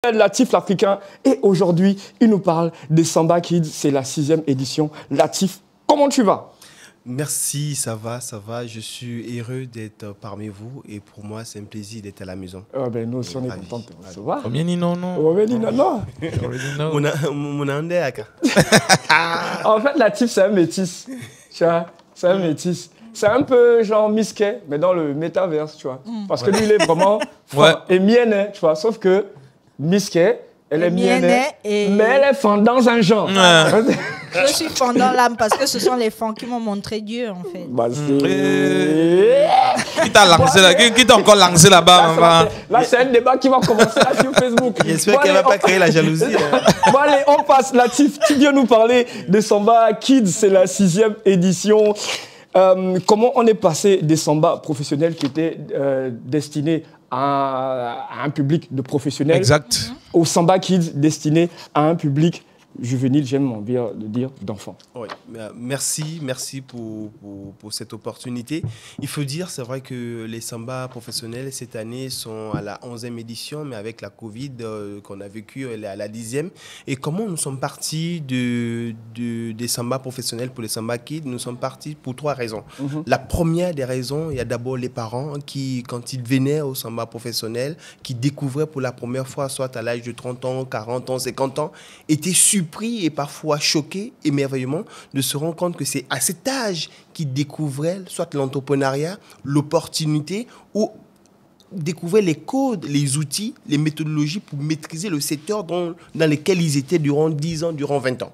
Latif l'Africain, et aujourd'hui, il nous parle des Samba Kids, c'est la 6e édition. Latif, comment tu vas? Merci, ça va, je suis heureux d'être parmi vous et pour moi, c'est un plaisir d'être à la maison. Nous aussi, on est contents de te recevoir. En fait, Latif, c'est un métis. Tu vois, c'est un métis. C'est un peu genre Miskay, mais dans le métaverse, tu vois. Parce que lui, il est vraiment et miennet, tu vois. Sauf que Miskay, elle est miennet, mais elle est fendant dans un genre. Je suis fendant l'âme parce que ce sont les fonds qui m'ont montré Dieu, en fait. Qui t'a lancé là? Qui t'a encore lancé là-bas? Là, c'est un débat qui va commencer là sur Facebook. J'espère qu'elle ne va pas créer la jalousie. Bon, allez, on passe. Latif, tu viens nous parler de Samba Kids, c'est la 6e édition. Comment on est passé des Samba professionnels qui étaient destinés à un public de professionnels, exact, au Samba Kids destiné à un public juvénile, j'aime envie de dire, d'enfants. Oui, merci pour cette opportunité. Il faut dire, c'est vrai que les Samba professionnels, cette année, sont à la 11e édition, mais avec la Covid qu'on a vécue, elle est à la 10e. Et comment nous sommes partis des Samba professionnels pour les Samba Kids? Nous sommes partis pour 3 raisons. La première des raisons, il y a d'abord les parents qui, quand ils venaient au Samba professionnel, qui découvraient pour la première fois, soit à l'âge de 30 ans, 40 ans, 50 ans, étaient surpris et parfois choqués, émerveillement, de se rendre compte que c'est à cet âge qu'ils découvraient soit l'entrepreneuriat, l'opportunité ou découvrir les codes, les outils, les méthodologies pour maîtriser le secteur dans lequel ils étaient durant 10 ans, durant 20 ans.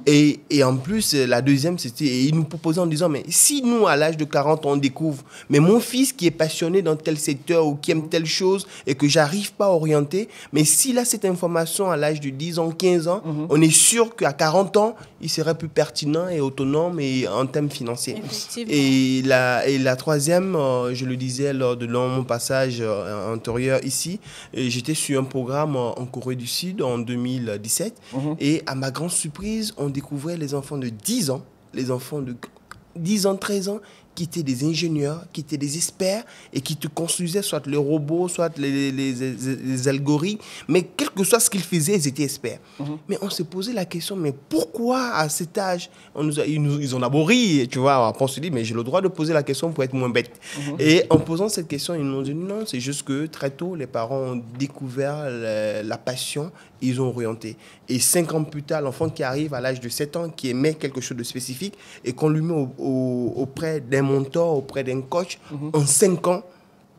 Et en plus, la deuxième, c'était, ils nous proposaient en disant, mais si nous, à l'âge de 40 ans, on découvre, mais mon fils qui est passionné dans tel secteur ou qui aime telle chose et que j'arrive pas à orienter, mais s'il a cette information à l'âge de 10 ans, 15 ans, on est sûr qu'à 40 ans, il serait plus pertinent et autonome et en termes financiers. Et la troisième, je le disais lors de mon passage antérieur ici, j'étais sur un programme en Corée du Sud en 2017 et à ma grande surprise, on découvrait les enfants de 10 ans, les enfants de 10 ans, 13 ans, qui étaient des ingénieurs, qui étaient des experts et qui te construisaient soit les robots, soit les algorithmes, mais quel que soit ce qu'ils faisaient, ils étaient experts. Mais on s'est posé la question, mais pourquoi à cet âge, ils ont d'abord ri, tu vois, après on se dit, mais j'ai le droit de poser la question pour être moins bête. Et en posant cette question, ils nous ont dit, non, c'est juste que très tôt, les parents ont découvert la passion, ils ont orienté. Et 5 ans plus tard, l'enfant qui arrive à l'âge de 7 ans, qui aimait quelque chose de spécifique, et qu'on lui met auprès d'un mentor, auprès d'un coach, en 5 ans,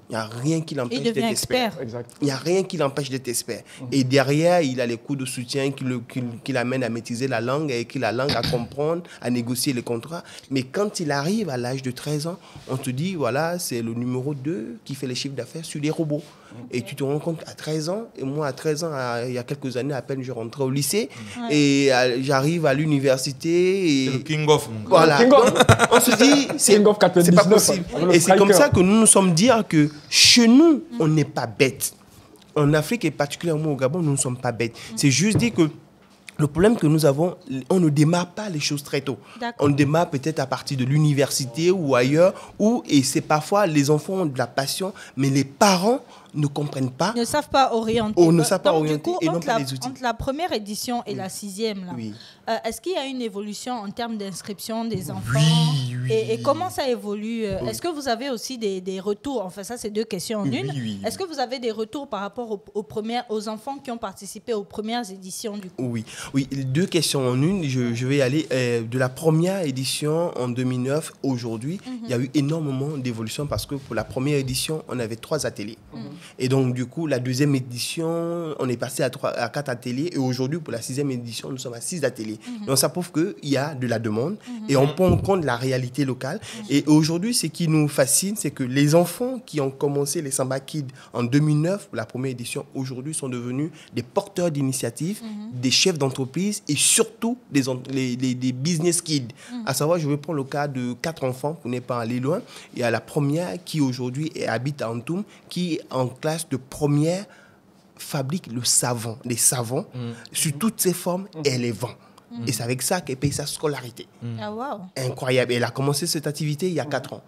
il n'y a rien qui l'empêche d'être expert. Il n'y a rien qui l'empêche d'être expert. Et derrière, il a les coups de soutien qui l'amènent à maîtriser la langue et qui la langue à comprendre, à négocier les contrats. Mais quand il arrive à l'âge de 13 ans, on te dit, voilà, c'est le numéro 2 qui fait les chiffres d'affaires sur les robots. Et tu te rends compte à 13 ans, et moi à 13 ans, il y a quelques années à peine, je rentrais au lycée, et j'arrive à l'université. C'est le King of. Voilà. On se dit, c'est pas possible. Et c'est comme ça que nous nous sommes dit que chez nous, on n'est pas bête. En Afrique et particulièrement au Gabon, nous ne sommes pas bêtes. C'est juste dit que le problème que nous avons, on ne démarre pas les choses très tôt. On démarre peut-être à partir de l'université ou ailleurs, et c'est parfois les enfants ont de la passion, mais les parents ne comprennent pas. Ne savent pas orienter. Ne savent pas orienter et n'ont pas les outils. Entre la première édition et la 6e, est-ce qu'il y a une évolution en termes d'inscription des enfants? Et comment ça évolue? Est-ce que vous avez aussi des retours? Enfin, ça, c'est 2 questions en une. Est-ce que vous avez des retours par rapport aux enfants qui ont participé aux premières éditions du coup? Oui, 2 questions en une. Je vais aller de la première édition en 2009, aujourd'hui, il y a eu énormément d'évolution parce que pour la première édition, on avait 3 ateliers. Et donc, du coup, la 2e édition, on est passé à 4 ateliers. Et aujourd'hui, pour la 6e édition, nous sommes à 6 ateliers. Donc, ça prouve qu'il y a de la demande et on prend en compte la réalité locale. Et aujourd'hui, ce qui nous fascine, c'est que les enfants qui ont commencé les Samba Kids en 2009, pour la première édition, aujourd'hui, sont devenus des porteurs d'initiatives, des chefs d'entreprise et surtout des business kids. À savoir, je vais prendre le cas de 4 enfants, pour ne pas aller loin. Il y a la première qui aujourd'hui habite à Antoum, qui en classe de première fabrique les savons sous toutes ses formes et les vend. Et c'est avec ça qu'elle paye sa scolarité. Ah, wow. Incroyable. Elle a commencé cette activité il y a 4 ans.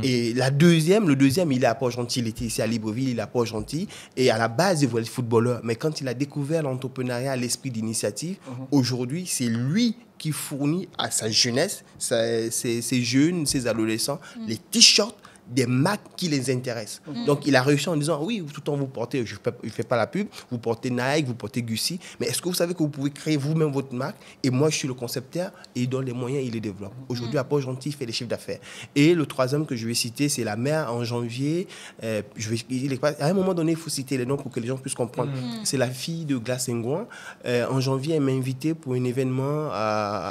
Et le deuxième, il est à Port-Gentil. Il était ici à Libreville, il est à Port-Gentil. Et à la base, il voulait être footballeur. Mais quand il a découvert l'entrepreneuriat, l'esprit d'initiative, aujourd'hui, c'est lui qui fournit à sa jeunesse, ses jeunes, ses adolescents, les t-shirts des marques qui les intéressent. Donc, il a réussi en disant, oui, tout le temps vous portez, je ne fais pas la pub, vous portez Nike, vous portez Gucci, mais est-ce que vous savez que vous pouvez créer vous-même votre marque? Et moi, je suis le concepteur et il donne les moyens, il les développe. Aujourd'hui, à Port-Gentil, il fait les chiffres d'affaires. Et le troisième que je vais citer, c'est la mère en janvier. À un moment donné, il faut citer les noms pour que les gens puissent comprendre. C'est la fille de Glace Ngouan. En janvier, elle m'a invité pour un événement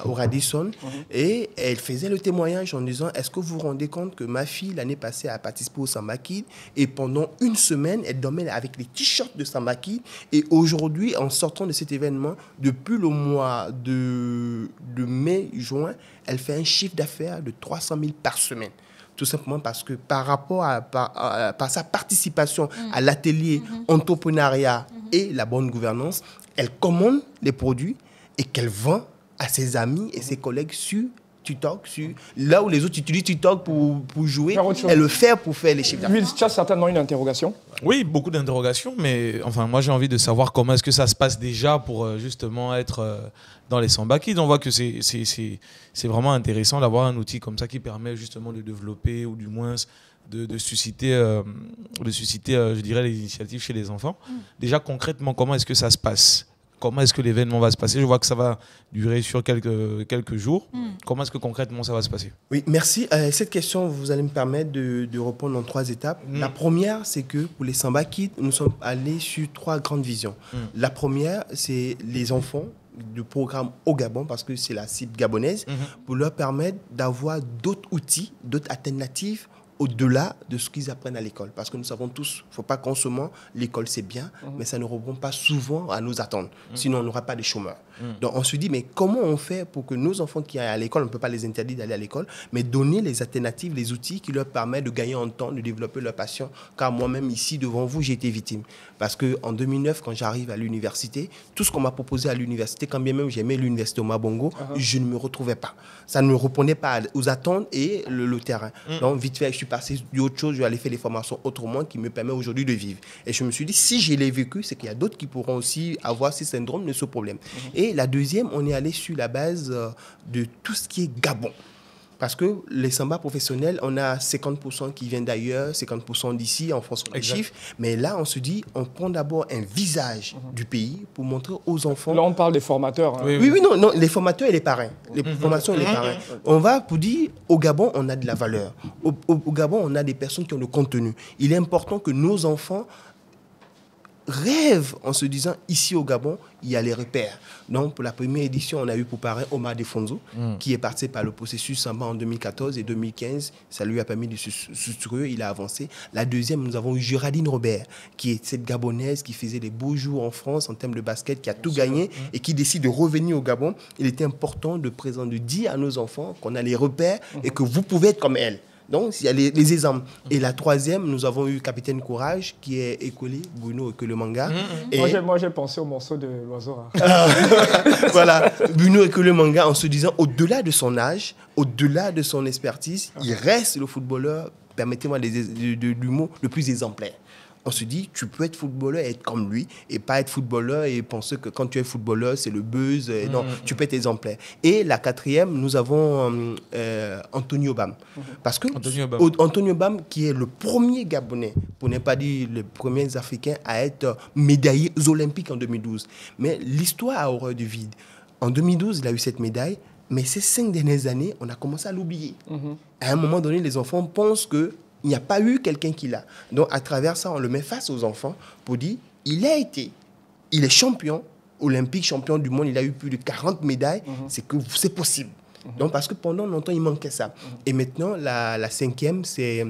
au Radisson et elle faisait le témoignage en disant, est-ce que vous vous rendez compte que ma fille, l'année passée, a participé au Samba Kid et pendant une semaine, elle dormait avec les t-shirts de Samba Kid et aujourd'hui, en sortant de cet événement, depuis le mois de mai-juin, elle fait un chiffre d'affaires de 300 000 par semaine. Tout simplement parce que par rapport par sa participation à l'atelier entrepreneuriat et la bonne gouvernance, elle commande les produits et qu'elle vend à ses amis et ses collègues sur TikTok, là où les autres utilisent TikTok pour jouer, elle le fait pour faire les chiffres d'affaires. Tu as certainement une interrogation? Oui, beaucoup d'interrogations, mais enfin, moi j'ai envie de savoir comment est-ce que ça se passe déjà pour justement être dans les Samba Kids. On voit que c'est vraiment intéressant d'avoir un outil comme ça qui permet justement de développer ou du moins de susciter, je dirais, les initiatives chez les enfants. Déjà concrètement, comment est-ce que ça se passe? Comment est-ce que l'événement va se passer? Je vois que ça va durer sur quelques jours. Comment est-ce que concrètement ça va se passer? Oui, merci. Cette question, vous allez me permettre de répondre en 3 étapes. La première, c'est que pour les Samba Kids, nous sommes allés sur 3 grandes visions. La première, c'est les enfants du programme au Gabon, parce que c'est la cible gabonaise, pour leur permettre d'avoir d'autres outils, d'autres alternatives au-delà de ce qu'ils apprennent à l'école. Parce que nous savons tous, il ne faut pas qu'on se ment, l'école c'est bien, mais ça ne répond pas souvent à nos attentes. Sinon, on n'aura pas de chômeurs. Donc, on se dit, mais comment on fait pour que nos enfants qui aillent à l'école, on ne peut pas les interdire d'aller à l'école, mais donner les alternatives, les outils qui leur permettent de gagner en temps, de développer leur passion. Car moi-même, ici, devant vous, j'ai été victime. Parce qu'en 2009, quand j'arrive à l'université, tout ce qu'on m'a proposé à l'université, quand bien même j'aimais l'université au Mabongo, je ne me retrouvais pas. Ça ne répondait pas aux attentes et le terrain. Donc, vite fait, je suis passé d'autre chose, je vais aller faire des formations autrement qui me permettent aujourd'hui de vivre. Et je me suis dit, si je l'ai vécu, c'est qu'il y a d'autres qui pourront aussi avoir ce syndrome de ce problème. Et la deuxième, on est allé sur la base de tout ce qui est Gabon. Parce que les samba professionnels, on a 50% qui viennent d'ailleurs, 50% d'ici, en France, on les chiffres. Mais là, on se dit, on prend d'abord un visage du pays pour montrer aux enfants. Là, on parle des formateurs. Hein. Oui, non, les formateurs et les parrains. Les formations et les parrains. On va pour dire, au Gabon, on a de la valeur. Au Gabon, on a des personnes qui ont le contenu. Il est important que nos enfants rêve en se disant, ici au Gabon, il y a les repères. Donc, pour la première édition, on a eu pour parrain Omar Defonzo, qui est parti par le processus Samba en 2014 et 2015. Ça lui a permis de se structurer, il a avancé. La deuxième, nous avons eu Géraldine Robert, qui est cette Gabonaise qui faisait des beaux jours en France en termes de basket, qui a tout gagné et qui décide de revenir au Gabon. Il était important de dire à nos enfants qu'on a les repères et que vous pouvez être comme elle. Donc, il y a les exemples. Et la troisième, nous avons eu Capitaine Courage, qui est écolé, Bruno Ekele-Manga. Moi, j'ai pensé au morceau de l'oiseau. Voilà, Bruno Ekele-Manga, en se disant, au-delà de son âge, au-delà de son expertise, il reste le footballeur, permettez-moi du mot, le plus exemplaire. On se dit, tu peux être footballeur et être comme lui, et pas être footballeur et penser que quand tu es footballeur, c'est le buzz. Non, tu peux être exemplaire. Et la quatrième, nous avons Antonio Bam. Parce que Antonio Bam, qui est le premier Gabonais, pour ne pas dire les premiers Africains, à être médaillé aux Olympiques en 2012. Mais l'histoire a horreur du vide. En 2012, il a eu cette médaille, mais ces 5 dernières années, on a commencé à l'oublier. À un moment donné, les enfants pensent que il n'y a pas eu quelqu'un qui l'a. Donc, à travers ça, on le met face aux enfants pour dire, il est champion olympique, champion du monde, il a eu plus de 40 médailles, c'est possible. Donc, parce que pendant longtemps, il manquait ça. Et maintenant, la cinquième, c'est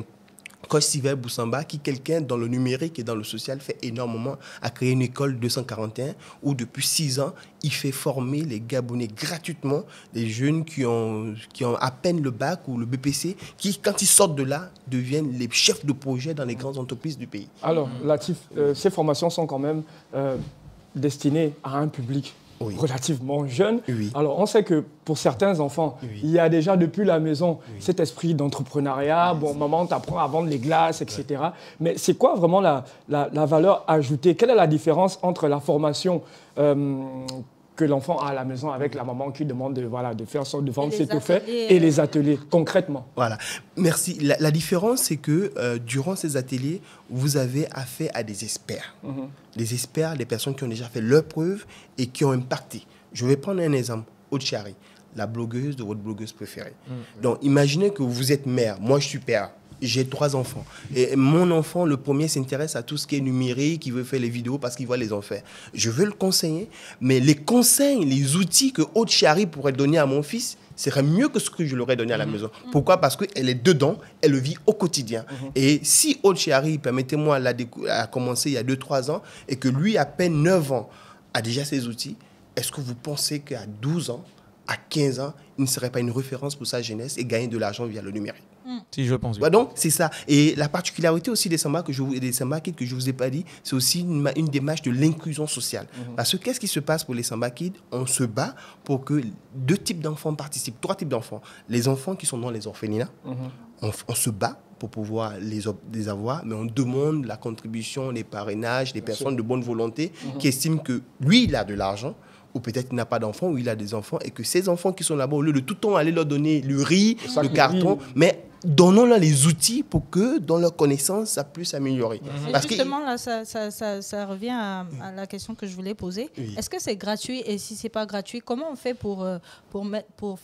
Coach Sylvain Boussamba, qui quelqu'un dans le numérique et dans le social fait énormément, a créé une école 241 où depuis 6 ans, il fait former les Gabonais gratuitement, les jeunes qui ont à peine le bac ou le BPC, qui, quand ils sortent de là, deviennent les chefs de projet dans les grandes entreprises du pays. Alors, Latif, ces formations sont quand même destinées à un public relativement jeune. Alors, on sait que pour certains enfants, il y a déjà depuis la maison cet esprit d'entrepreneuriat. Bon, maman t'apprend à vendre les glaces, etc. Mais c'est quoi vraiment la valeur ajoutée? Quelle est la différence entre la formation que l'enfant a à la maison avec la maman qui demande de faire sorte de vendre cet effet et les ateliers, concrètement? Voilà. Merci. La différence, c'est que durant ces ateliers, vous avez affaire à des experts. Les experts, les personnes qui ont déjà fait leurs preuves et qui ont impacté. Je vais prendre un exemple. Aude Chari, la blogueuse de votre blogueuse préférée. Donc, imaginez que vous êtes mère. Moi, je suis père. J'ai 3 enfants. Et mon enfant, le premier, s'intéresse à tout ce qui est numérique, il veut faire les vidéos parce qu'il voit les en faire. Je veux le conseiller, mais les conseils, les outils que Aude Chari pourrait donner à mon fils, serait mieux que ce que je leur ai donné à la maison. Pourquoi? Parce qu'elle est dedans, elle le vit au quotidien. Et si Aude Chari, permettez-moi, a commencé il y a 2-3 ans, et que lui, à peine 9 ans, a déjà ses outils, est-ce que vous pensez qu'à 12 ans, à 15 ans, il ne serait pas une référence pour sa jeunesse et gagner de l'argent via le numérique? Si, je pense. Ouais, donc, c'est ça. Et la particularité aussi des Samba Kids que je ne vous ai pas dit, c'est aussi une démarche de l'inclusion sociale. Parce que qu'est-ce qui se passe pour les Samba Kids? On se bat pour que 2 types d'enfants participent, 3 types d'enfants. Les enfants qui sont dans les orphelinats, on se bat pour pouvoir les avoir, mais on demande la contribution, les parrainages, des personnes de bonne volonté qui estiment que lui, il a de l'argent, ou peut-être qu'il n'a pas d'enfants, ou il a des enfants, et que ces enfants qui sont là-bas, au lieu de tout le temps aller leur donner le riz, le carton, mais donnons-leur les outils pour que, dans leur connaissance, ça puisse s'améliorer. Parce justement, là, ça revient à la question que je voulais poser. Est-ce que c'est gratuit? Et si ce n'est pas gratuit, comment on fait pour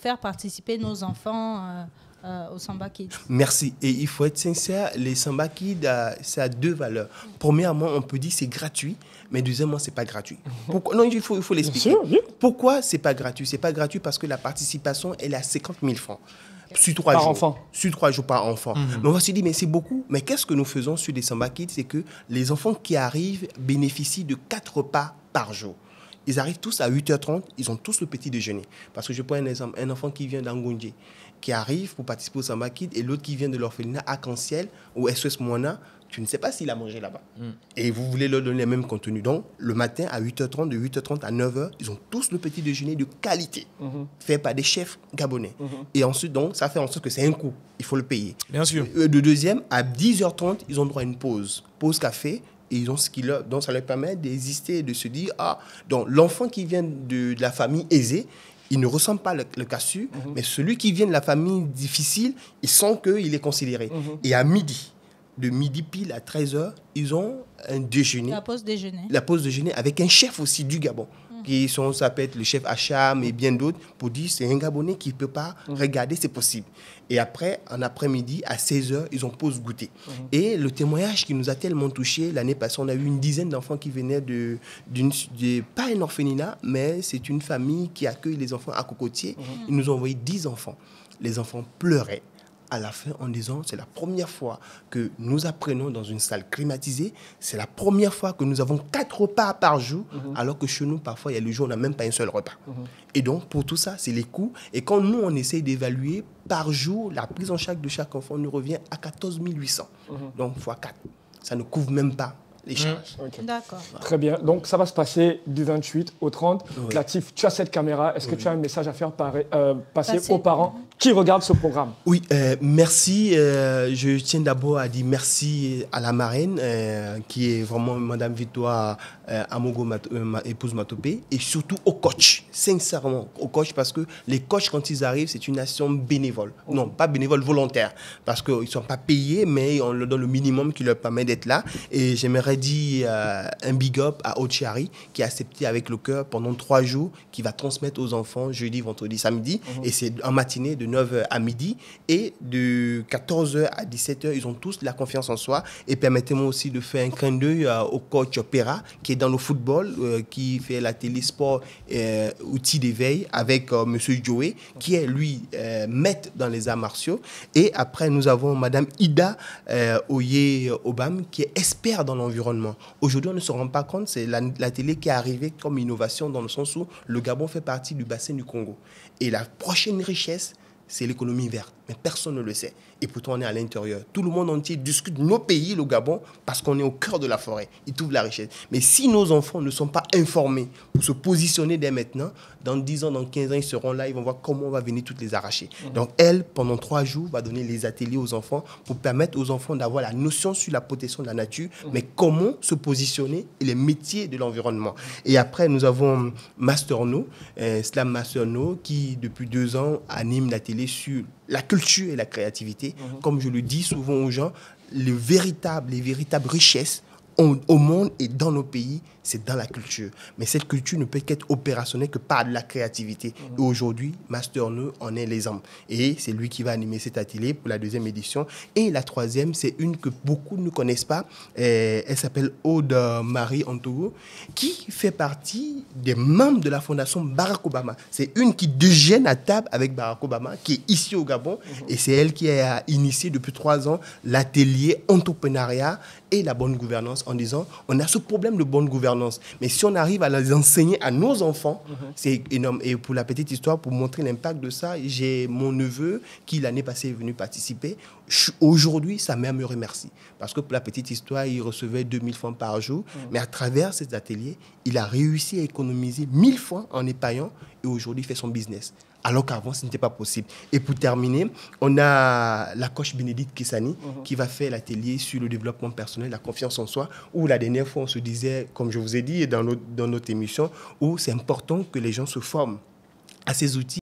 faire participer nos enfants au Samba Kids? Merci. Et il faut être sincère, les Samba Kids, ça a 2 valeurs. Premièrement, on peut dire que c'est gratuit, mais deuxièmement, ce n'est pas gratuit. Pourquoi? Non, il faut l'expliquer. Pourquoi ce n'est pas gratuit? Ce n'est pas gratuit parce que la participation, elle est à 50 000 francs. Sur 3 jours. Enfant. Sur 3 jours par enfant. Mais on va se dire, mais c'est beaucoup. Mais qu'est-ce que nous faisons sur les Samba Kids? C'est que les enfants qui arrivent bénéficient de 4 repas par jour. Ils arrivent tous à 8h30, ils ont tous le petit déjeuner. Parce que je prends un exemple, un enfant qui vient d'Angondje, qui arrive pour participer au Samba Kids, et l'autre qui vient de l'orphelinat Arc-en-Ciel ou SOS Moana, tu ne sais pas s'il a mangé là-bas. Et vous voulez leur donner le même contenu. Donc, le matin à 8h30, de 8h30 à 9h, ils ont tous le petit déjeuner de qualité, fait par des chefs gabonais. Et ensuite, donc, ça fait en sorte que c'est un coût. Il faut le payer. Bien sûr. De deuxième, à 10h30, ils ont droit à une pause. Pause café. Et ils ont ce qui leur, donc ça leur permet d'exister et de se dire, donc l'enfant qui vient de la famille aisée, il ne ressent pas le cassu, mais celui qui vient de la famille difficile, il sent qu'il est considéré. Et à midi, de midi pile à 13h, ils ont un déjeuner. La pause déjeuner. La pause déjeuner avec un chef aussi du Gabon. Ça peut être le chef Hacham et bien d'autres, pour dire c'est un Gabonais qui ne peut pas regarder, c'est possible. Et après, en après-midi, à 16h, ils ont pause goûter. Et le témoignage qui nous a tellement touchés, l'année passée, on a eu une dizaine d'enfants qui venaient pas un orphelinat, mais c'est une famille qui accueille les enfants à Cocotier. Ils nous ont envoyé 10 enfants. Les enfants pleuraient à la fin en disant c'est la première fois que nous apprenons dans une salle climatisée, c'est la première fois que nous avons 4 repas par jour, alors que chez nous, parfois, il y a le jour, on n'a même pas un seul repas. Et donc, pour tout ça, c'est les coûts. Et quand nous, on essaye d'évaluer, par jour, la prise en charge de chaque enfant nous revient à 14 800. Donc, fois 4. Ça ne couvre même pas les charges. D'accord. Très bien. Donc, ça va se passer du 28 au 30. Latif, tu as cette caméra. Est-ce que tu as un message à faire passer aux parents qui regardent ce programme? Oui, merci. Je tiens d'abord à dire merci à la marraine, qui est vraiment Madame Victoire Amogo, ma épouse Matopé, et surtout au coach, sincèrement, au coach, parce que les coachs, quand ils arrivent, c'est une action bénévole. Non, pas bénévole, volontaire, parce qu'ils ne sont pas payés, mais on leur donne le minimum qui leur permet d'être là. Et j'aimerais dire un big up à Aude Chari, qui a accepté avec le cœur pendant 3 jours, qui va transmettre aux enfants jeudi, vendredi, samedi, et c'est en matinée de 9h à midi, et de 14h à 17h, ils ont tous la confiance en soi. Et permettez-moi aussi de faire un clin d'œil au coach Pera, qui est dans le football, qui fait la télésport outil d'éveil avec monsieur Joey, qui est lui maître dans les arts martiaux. Et après, nous avons madame Ida Oye Obam, qui est expert dans l'environnement. Aujourd'hui, on ne se rend pas compte, c'est la télé qui est arrivée comme innovation, dans le sens où le Gabon fait partie du bassin du Congo. Et la prochaine richesse, c'est l'économie verte. Mais personne ne le sait. Et pourtant, on est à l'intérieur. Tout le monde entier discute de nos pays, le Gabon, parce qu'on est au cœur de la forêt. Ils trouvent la richesse. Mais si nos enfants ne sont pas informés pour se positionner dès maintenant, dans 10 ans, dans 15 ans, ils seront là, ils vont voir comment on va venir toutes les arracher. Donc, elle, pendant 3 jours, va donner les ateliers aux enfants pour permettre aux enfants d'avoir la notion sur la protection de la nature, mais comment se positionner et les métiers de l'environnement. Et après, nous avons Master No, Slam Master No, qui, depuis 2 ans, anime l'atelier sur la culture et la créativité. Comme je le dis souvent aux gens, les véritables richesses au monde et dans nos pays, c'est dans la culture. Mais cette culture ne peut qu'être opérationnelle que par de la créativité. Et aujourd'hui, Master No en est l'exemple. Et c'est lui qui va animer cet atelier pour la 2e édition. Et la 3e, c'est une que beaucoup ne connaissent pas. Elle s'appelle Aude Marie Antogo, qui fait partie des membres de la fondation Barack Obama. C'est une qui déjeune à table avec Barack Obama, qui est ici au Gabon. Et c'est elle qui a initié depuis 3 ans l'atelier entrepreneuriat et la bonne gouvernance, en disant, on a ce problème de bonne gouvernance, mais si on arrive à les enseigner à nos enfants, c'est énorme. Et pour la petite histoire, pour montrer l'impact de ça, j'ai mon neveu qui l'année passée est venu participer. Aujourd'hui, sa mère me remercie, parce que pour la petite histoire, il recevait 2000 francs par jour, mais à travers cet atelier, il a réussi à économiser 1000 francs en épargnant, et aujourd'hui, il fait son business. Alors qu'avant, ce n'était pas possible. Et pour terminer, on a la coach Bénédicte Kissani qui va faire l'atelier sur le développement personnel, la confiance en soi, où la dernière fois, on se disait, comme je vous ai dit dans notre émission, où c'est important que les gens se forment à ces outils.